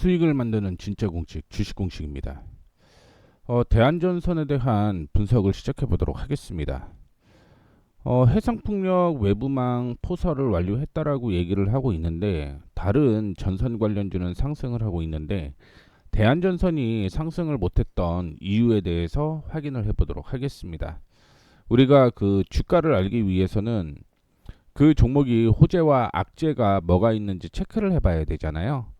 수익을 만드는 진짜 공식, 주식 공식입니다. 대한전선에 대한 분석을 시작해 보도록 하겠습니다. 해상풍력 외부망 포설을 완료했다라고 얘기를 하고 있는데, 다른 전선 관련주는 상승을 하고 있는데 대한전선이 상승을 못했던 이유에 대해서 확인을 해보도록 하겠습니다. 우리가 그 주가를 알기 위해서는 그 종목이 호재와 악재가 뭐가 있는지 체크를 해봐야 되잖아요.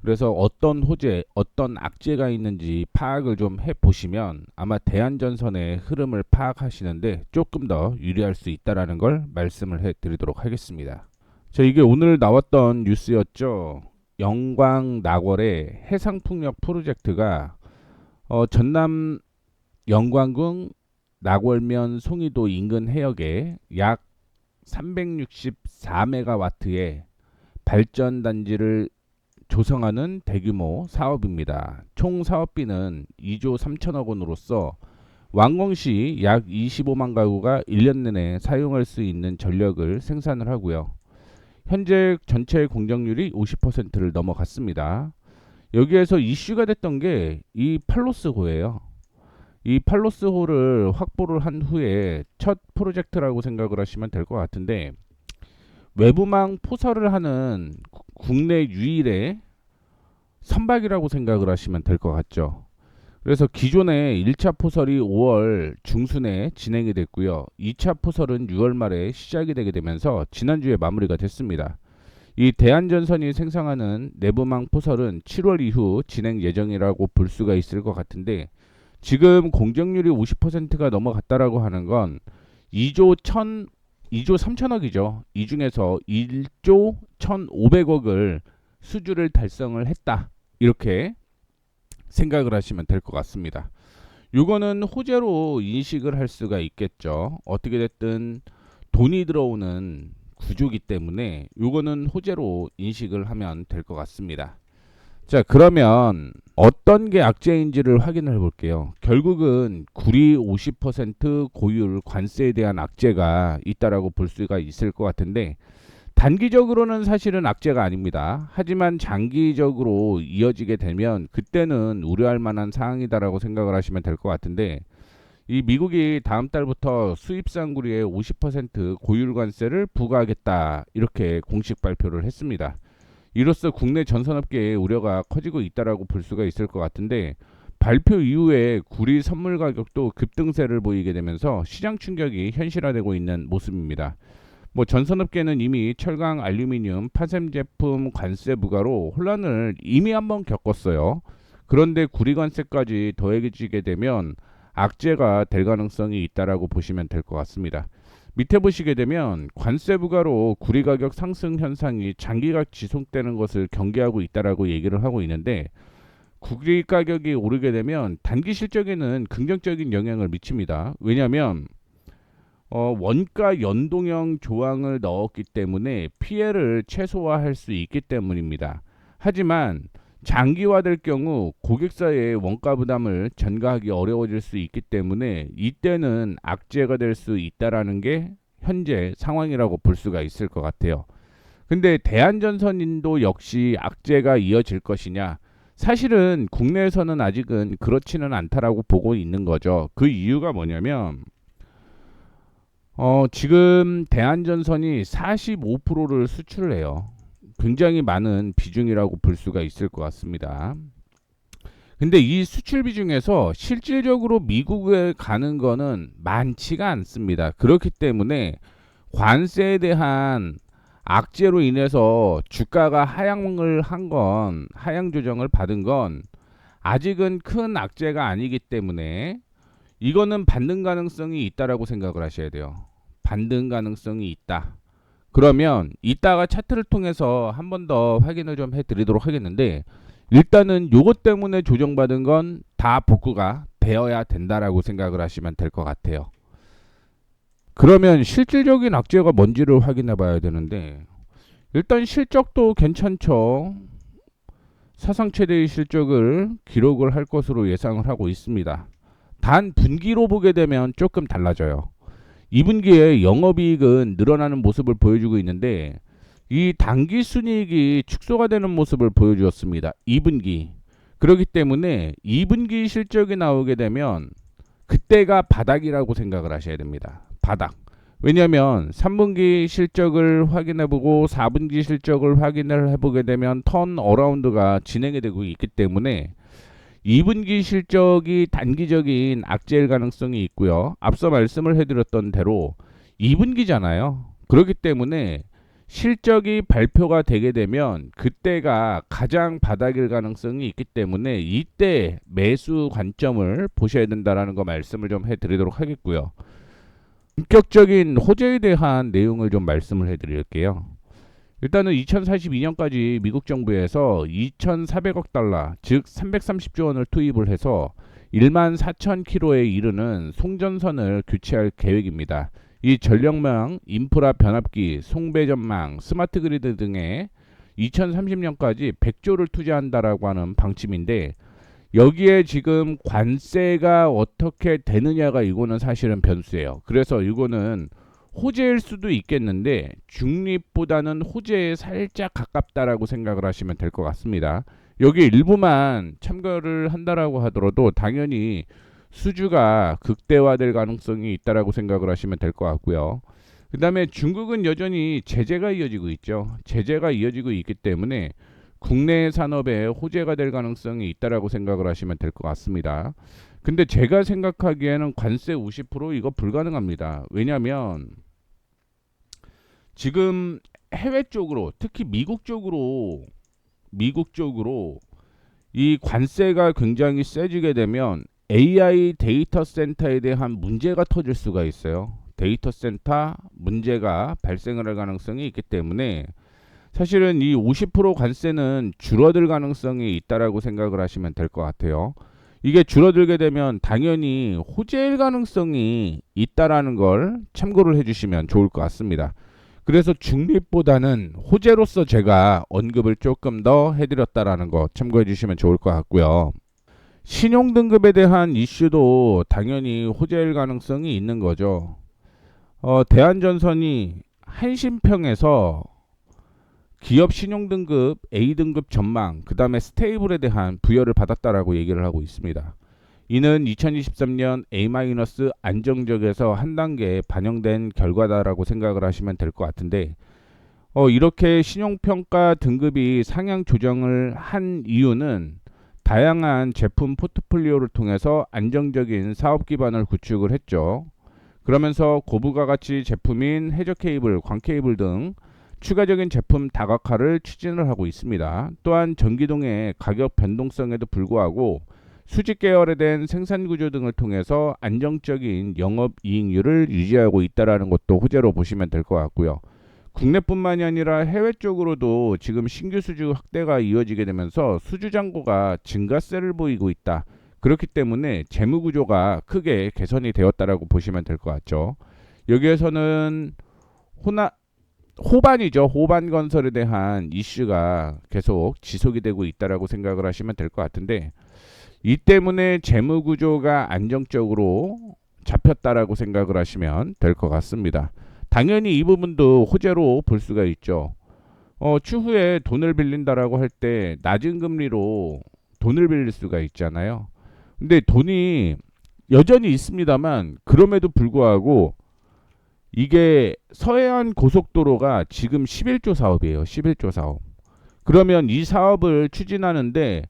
그래서 어떤 호재, 어떤 악재가 있는지 파악을 좀 해보시면 아마 대한전선의 흐름을 파악하시는데 조금 더 유리할 수 있다는 걸 말씀을 해드리도록 하겠습니다. 자, 이게 오늘 나왔던 뉴스였죠. 영광 나월의 해상풍력 프로젝트가 전남 영광군 나월면 송이도 인근 해역에 약 364메가와트의 발전단지를 조성하는 대규모 사업입니다. 총 사업비는 2조 3천억 원으로서 완공시 약 25만 가구가 1년 내내 사용할 수 있는 전력을 생산을 하고요. 현재 전체 공정률이 50%를 넘어갔습니다. 여기에서 이슈가 됐던 게 이 팔로스호예요. 이 팔로스호를 확보를 한 후에 첫 프로젝트라고 생각을 하시면 될 것 같은데, 외부망 포설을 하는 국내 유일의 선박이라고 생각을 하시면 될 것 같죠. 그래서 기존의 1차 포설이 5월 중순에 진행이 됐고요. 2차 포설은 6월 말에 시작이 되게 되면서 지난주에 마무리가 됐습니다. 이 대한전선이 생산하는 내부망 포설은 7월 이후 진행 예정이라고 볼 수가 있을 것 같은데, 지금 공정률이 50%가 넘어갔다라고 하는 건 2조 3천억이죠. 이 중에서 1조 1,500억을 수주를 달성을 했다, 이렇게 생각을 하시면 될 것 같습니다. 이거는 호재로 인식을 할 수가 있겠죠. 어떻게 됐든 돈이 들어오는 구조기 때문에 이거는 호재로 인식을 하면 될 것 같습니다. 자, 그러면 어떤 게 악재인지를 확인을 해볼게요. 결국은 구리 50% 고율 관세에 대한 악재가 있다라고 볼 수가 있을 것 같은데, 단기적으로는 사실은 악재가 아닙니다. 하지만 장기적으로 이어지게 되면 그때는 우려할 만한 사항이다라고 생각을 하시면 될 것 같은데, 이 미국이 다음 달부터 수입산 구리에 50% 고율 관세를 부과하겠다, 이렇게 공식 발표를 했습니다. 이로써 국내 전선업계의 우려가 커지고 있다라고 볼 수가 있을 것 같은데, 발표 이후에 구리 선물 가격도 급등세를 보이게 되면서 시장 충격이 현실화되고 있는 모습입니다. 전선업계는 이미 철강, 알루미늄, 파생 제품 관세 부과로 혼란을 이미 한번 겪었어요. 그런데 구리 관세까지 더해지게 되면 악재가 될 가능성이 있다라고 보시면 될 것 같습니다. 밑에 보시게 되면 관세 부과로 구리 가격 상승 현상이 장기간 지속되는 것을 경계하고 있다라고 얘기를 하고 있는데, 구리 가격이 오르게 되면 단기 실적에는 긍정적인 영향을 미칩니다. 왜냐하면 원가 연동형 조항을 넣었기 때문에 피해를 최소화할 수 있기 때문입니다. 하지만 장기화될 경우 고객사의 원가 부담을 전가하기 어려워질 수 있기 때문에 이때는 악재가 될 수 있다라는 게 현재 상황이라고 볼 수가 있을 것 같아요. 근데 대한전선인도 역시 악재가 이어질 것이냐? 사실은 국내에서는 아직은 그렇지는 않다라고 보고 있는 거죠. 그 이유가 뭐냐면 지금 대한전선이 45%를 수출을 해요. 굉장히 많은 비중이라고 볼 수가 있을 것 같습니다. 근데 이 수출 비중에서 실질적으로 미국에 가는 거는 많지가 않습니다. 그렇기 때문에 관세에 대한 악재로 인해서 주가가 하향 조정을 받은 건 아직은 큰 악재가 아니기 때문에 이거는 반등 가능성이 있다라고 생각을 하셔야 돼요. 반등 가능성이 있다. 그러면 이따가 차트를 통해서 한 번 더 확인을 좀 해드리도록 하겠는데, 일단은 요것 때문에 조정받은 건 다 복구가 되어야 된다라고 생각을 하시면 될 것 같아요. 그러면 실질적인 악재가 뭔지를 확인해 봐야 되는데, 일단 실적도 괜찮죠. 사상 최대의 실적을 기록을 할 것으로 예상을 하고 있습니다. 단 분기로 보게 되면 조금 달라져요. 2분기에 영업이익은 늘어나는 모습을 보여주고 있는데, 이 당기 순이익이 축소가 되는 모습을 보여주었습니다. 2분기. 그렇기 때문에 2분기 실적이 나오게 되면 그때가 바닥이라고 생각을 하셔야 됩니다. 바닥. 왜냐하면 3분기 실적을 확인해보고 4분기 실적을 확인을 해보게 되면 턴 어라운드가 진행이 되고 있기 때문에 2분기 실적이 단기적인 악재일 가능성이 있고요. 앞서 말씀을 해드렸던 대로 2분기잖아요. 그렇기 때문에 실적이 발표가 되게 되면 그때가 가장 바닥일 가능성이 있기 때문에 이때 매수 관점을 보셔야 된다라는 거 말씀을 좀 해드리도록 하겠고요. 본격적인 호재에 대한 내용을 좀 말씀을 해드릴게요. 일단은 2042년까지 미국 정부에서 2,400억 달러, 즉 330조 원을 투입을 해서 1만 4천 킬로에 이르는 송전선을 교체할 계획입니다. 이 전력망, 인프라 변압기, 송배전망, 스마트 그리드 등에 2030년까지 100조를 투자한다라고 하는 방침인데 여기에 지금 관세가 어떻게 되느냐가 이거는 사실은 변수예요. 그래서 이거는 호재일 수도 있겠는데 중립보다는 호재에 살짝 가깝다라고 생각을 하시면 될 것 같습니다. 여기 일부만 참가를 한다라고 하더라도 당연히 수주가 극대화될 가능성이 있다라고 생각을 하시면 될 것 같고요. 그 다음에 중국은 여전히 제재가 이어지고 있죠. 제재가 이어지고 있기 때문에 국내 산업에 호재가 될 가능성이 있다라고 생각을 하시면 될 것 같습니다. 근데 제가 생각하기에는 관세 50% 이거 불가능합니다. 왜냐하면 지금 해외 쪽으로 특히 미국 쪽으로 이 관세가 굉장히 세지게 되면 AI 데이터 센터에 대한 문제가 터질 수가 있어요. 데이터 센터 문제가 발생을 할 가능성이 있기 때문에 사실은 이 50% 관세는 줄어들 가능성이 있다라고 생각을 하시면 될 것 같아요. 이게 줄어들게 되면 당연히 호재일 가능성이 있다라는 걸 참고를 해주시면 좋을 것 같습니다. 그래서 중립보다는 호재로서 제가 언급을 조금 더 해드렸다라는 거 참고해 주시면 좋을 것 같고요. 신용등급에 대한 이슈도 당연히 호재일 가능성이 있는 거죠. 대한전선이 한신평에서 기업 신용등급 A등급 전망 그 다음에 스테이블에 대한 부여를 받았다라고 얘기를 하고 있습니다. 이는 2023년 A- 안정적에서 한 단계 반영된 결과다라고 생각을 하시면 될 것 같은데 이렇게 신용평가 등급이 상향 조정을 한 이유는 다양한 제품 포트폴리오를 통해서 안정적인 사업 기반을 구축을 했죠. 그러면서 고부가 가치 제품인 해저 케이블, 광 케이블 등 추가적인 제품 다각화를 추진을 하고 있습니다. 또한 전기동의 가격 변동성에도 불구하고 수직 계열에 대한 생산 구조 등을 통해서 안정적인 영업 이익률을 유지하고 있다라는 것도 호재로 보시면 될 것 같고요. 국내뿐만이 아니라 해외 쪽으로도 지금 신규 수주 확대가 이어지게 되면서 수주 잔고가 증가세를 보이고 있다. 그렇기 때문에 재무 구조가 크게 개선이 되었다라고 보시면 될 것 같죠. 여기에서는 호반이죠. 호반 건설에 대한 이슈가 계속 지속이 되고 있다라고 생각을 하시면 될 것 같은데 이 때문에 재무 구조가 안정적으로 잡혔다라고 생각을 하시면 될 것 같습니다. 당연히 이 부분도 호재로 볼 수가 있죠. 추후에 돈을 빌린다라고 할 때 낮은 금리로 돈을 빌릴 수가 있잖아요. 근데 돈이 여전히 있습니다만 그럼에도 불구하고 이게 서해안 고속도로가 지금 11조 사업이에요. 11조 사업. 그러면 이 사업을 추진하는데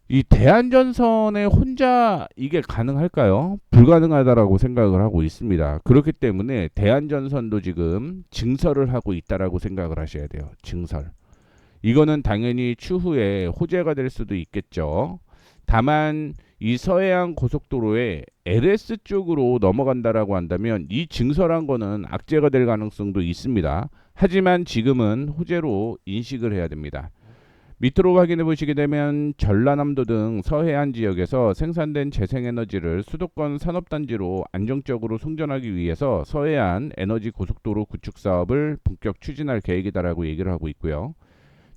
이 대한전선에 혼자 이게 가능할까요? 불가능하다라고 생각을 하고 있습니다. 그렇기 때문에 대한전선도 지금 증설을 하고 있다라고 생각을 하셔야 돼요. 증설. 이거는 당연히 추후에 호재가 될 수도 있겠죠. 다만 이 서해안 고속도로에 LS 쪽으로 넘어간다라고 한다면 이 증설한 거는 악재가 될 가능성도 있습니다. 하지만 지금은 호재로 인식을 해야 됩니다. 밑으로 확인해 보시게 되면 전라남도 등 서해안 지역에서 생산된 재생에너지를 수도권 산업단지로 안정적으로 송전하기 위해서 서해안 에너지 고속도로 구축 사업을 본격 추진할 계획이다라고 얘기를 하고 있고요.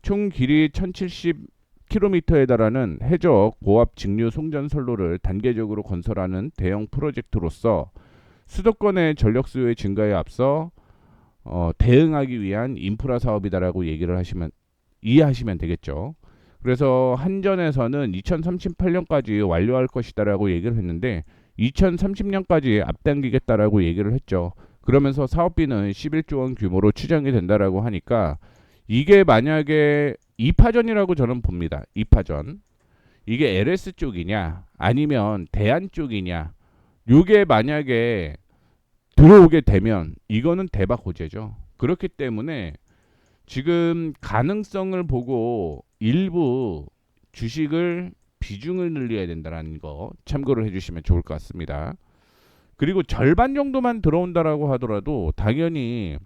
총 길이 1070km에 달하는 해저 고압 직류 송전 선로를 단계적으로 건설하는 대형 프로젝트로서 수도권의 전력 수요의 증가에 앞서 대응하기 위한 인프라 사업이다라고 얘기를 하시면 이해하시면 되겠죠. 그래서 한전에서는 2038년까지 완료할 것이다라고 얘기를 했는데 2030년까지 앞당기겠다라고 얘기를 했죠. 그러면서 사업비는 11조 원 규모로 추정이 된다라고 하니까 이게 만약에 2파전이라고 저는 봅니다. 2파전. 이게 LS 쪽이냐 아니면 대한 쪽이냐 요게 만약에 들어오게 되면 이거는 대박 호재죠. 그렇기 때문에 지금 가능성을 보고 일부 주식을 비중을 늘려야 된다는 거 참고를 해주시면 좋을 것 같습니다. 그리고 절반 정도만 들어온다라고 하더라도 당연히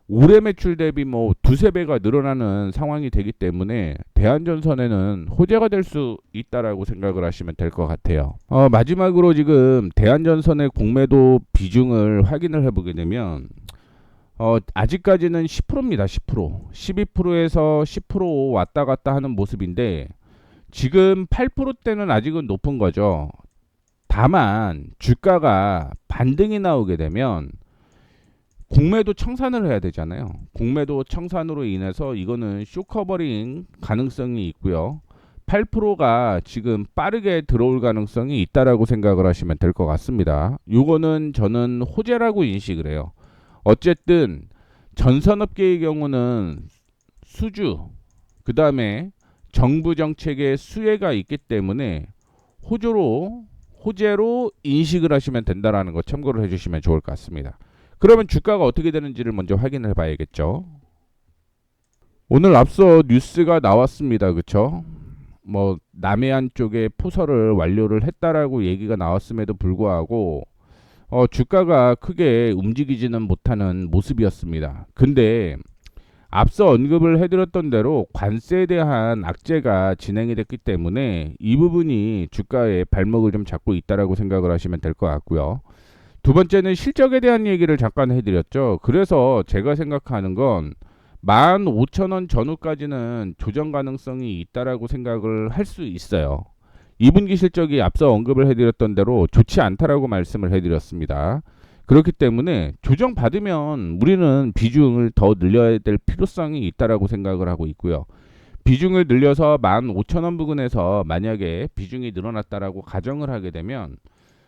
올해 매출 대비 뭐 두세 배가 늘어나는 상황이 되기 때문에 대한전선에는 호재가 될 수 있다라고 생각을 하시면 될 것 같아요. 마지막으로 지금 대한전선의 공매도 비중을 확인을 해보게 되면 아직까지는 10%입니다. 10%. 12%에서 10% 왔다 갔다 하는 모습인데 지금 8%대는 아직은 높은 거죠. 다만 주가가 반등이 나오게 되면 공매도 청산을 해야 되잖아요. 공매도 청산으로 인해서 이거는 쇼커버링 가능성이 있고요. 8%가 지금 빠르게 들어올 가능성이 있다라고 생각을 하시면 될 것 같습니다. 이거는 저는 호재라고 인식을 해요. 어쨌든 전선업계의 경우는 수주, 그 다음에 정부 정책의 수혜가 있기 때문에 호재로 인식을 하시면 된다라는 거 참고를 해주시면 좋을 것 같습니다. 그러면 주가가 어떻게 되는지를 먼저 확인해 봐야겠죠. 오늘 앞서 뉴스가 나왔습니다. 그쵸? 뭐 남해안 쪽에 포설을 완료를 했다라고 얘기가 나왔음에도 불구하고 주가가 크게 움직이지는 못하는 모습이었습니다. 근데 앞서 언급을 해드렸던 대로 관세에 대한 악재가 진행이 됐기 때문에 이 부분이 주가의 발목을 좀 잡고 있다라고 생각을 하시면 될 것 같고요. 두 번째는 실적에 대한 얘기를 잠깐 해드렸죠. 그래서 제가 생각하는 건 15,000원 전후까지는 조정 가능성이 있다라고 생각을 할 수 있어요. 2분기 실적이 앞서 언급을 해드렸던 대로 좋지 않다라고 말씀을 해드렸습니다. 그렇기 때문에 조정 받으면 우리는 비중을 더 늘려야 될 필요성이 있다라고 생각을 하고 있고요. 비중을 늘려서 15,000원 부근에서 만약에 비중이 늘어났다라고 가정을 하게 되면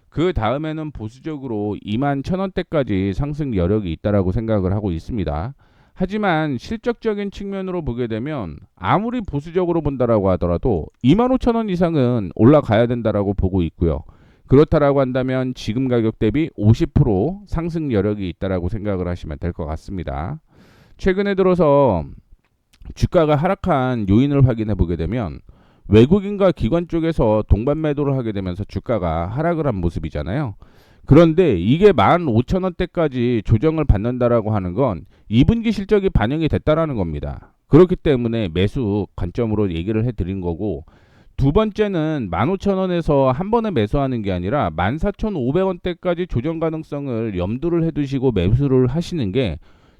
그 다음에는 보수적으로 21,000원대까지 상승 여력이 있다라고 생각을 하고 있습니다. 하지만 실적적인 측면으로 보게 되면 아무리 보수적으로 본다라고 하더라도 25,000원 이상은 올라가야 된다라고 보고 있고요. 그렇다라고 한다면 지금 가격 대비 50% 상승 여력이 있다라고 생각을 하시면 될 것 같습니다. 최근에 들어서 주가가 하락한 요인을 확인해 보게 되면 외국인과 기관 쪽에서 동반 매도를 하게 되면서 주가가 하락을 한 모습이잖아요. 그런데 이게 15,000원대까지 조정을 받는다라고 하는 건 2분기 실적이 반영이 됐다라는 겁니다. 그렇기 때문에 매수 관점으로 얘기를 해드린 거고, 두 번째는 15,000원에서 한 번에 매수하는 게 아니라 14,500원대까지 조정 가능성을 염두를 해두시고 매수를 하시는 게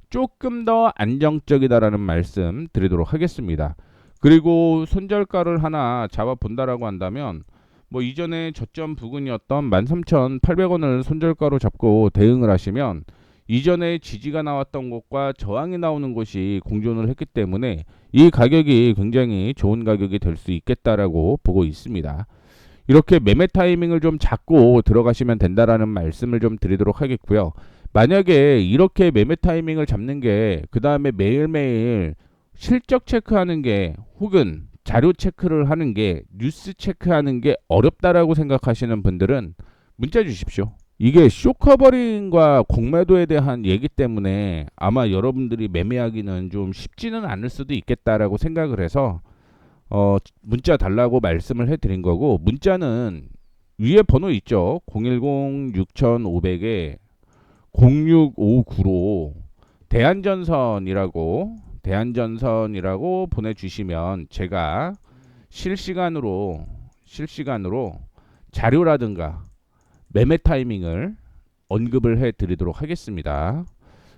조금 더 안정적이다라는 말씀 드리도록 하겠습니다. 그리고 손절가를 하나 잡아 본다라고 한다면 뭐 이전에 저점 부근이었던 13,800원을 손절가로 잡고 대응을 하시면 이전에 지지가 나왔던 곳과 저항이 나오는 곳이 공존을 했기 때문에 이 가격이 굉장히 좋은 가격이 될 수 있겠다라고 보고 있습니다. 이렇게 매매 타이밍을 좀 잡고 들어가시면 된다라는 말씀을 좀 드리도록 하겠고요. 만약에 이렇게 매매 타이밍을 잡는 게 그 다음에 매일매일 실적 체크하는 게 혹은 자료 체크를 하는 게 뉴스 체크하는 게 어렵다라고 생각하시는 분들은 문자 주십시오. 이게 쇼커버링과 공매도에 대한 얘기 때문에 아마 여러분들이 매매하기는 좀 쉽지는 않을 수도 있겠다라고 생각을 해서 문자 달라고 말씀을 해드린 거고, 문자는 위에 번호 있죠. 010-6500에 0659로 대한전선이라고 보내주시면 제가 실시간으로 자료라든가 매매 타이밍을 언급을 해 드리도록 하겠습니다.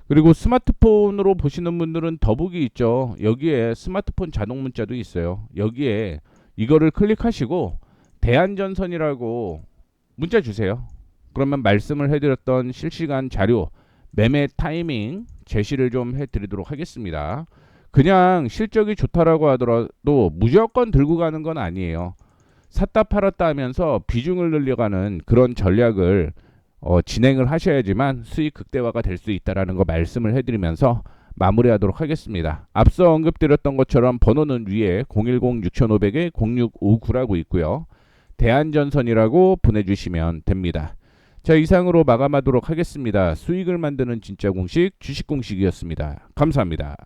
그리고 스마트폰으로 보시는 분들은 더보기 있죠. 여기에 스마트폰 자동 문자도 있어요. 여기에 이거를 클릭하시고 대한전선이라고 문자 주세요. 그러면 말씀을 해드렸던 실시간 자료 매매 타이밍 제시를 좀 해드리도록 하겠습니다. 그냥 실적이 좋다라고 하더라도 무조건 들고 가는 건 아니에요. 샀다 팔았다 하면서 비중을 늘려가는 그런 전략을 진행을 하셔야지만 수익 극대화가 될 수 있다라는 거 말씀을 해드리면서 마무리하도록 하겠습니다. 앞서 언급드렸던 것처럼 번호는 위에 010-6500-0659라고 있고요. 대한전선이라고 보내주시면 됩니다. 자, 이상으로 마감하도록 하겠습니다. 수익을 만드는 진짜 공식 주식 공식이었습니다. 감사합니다.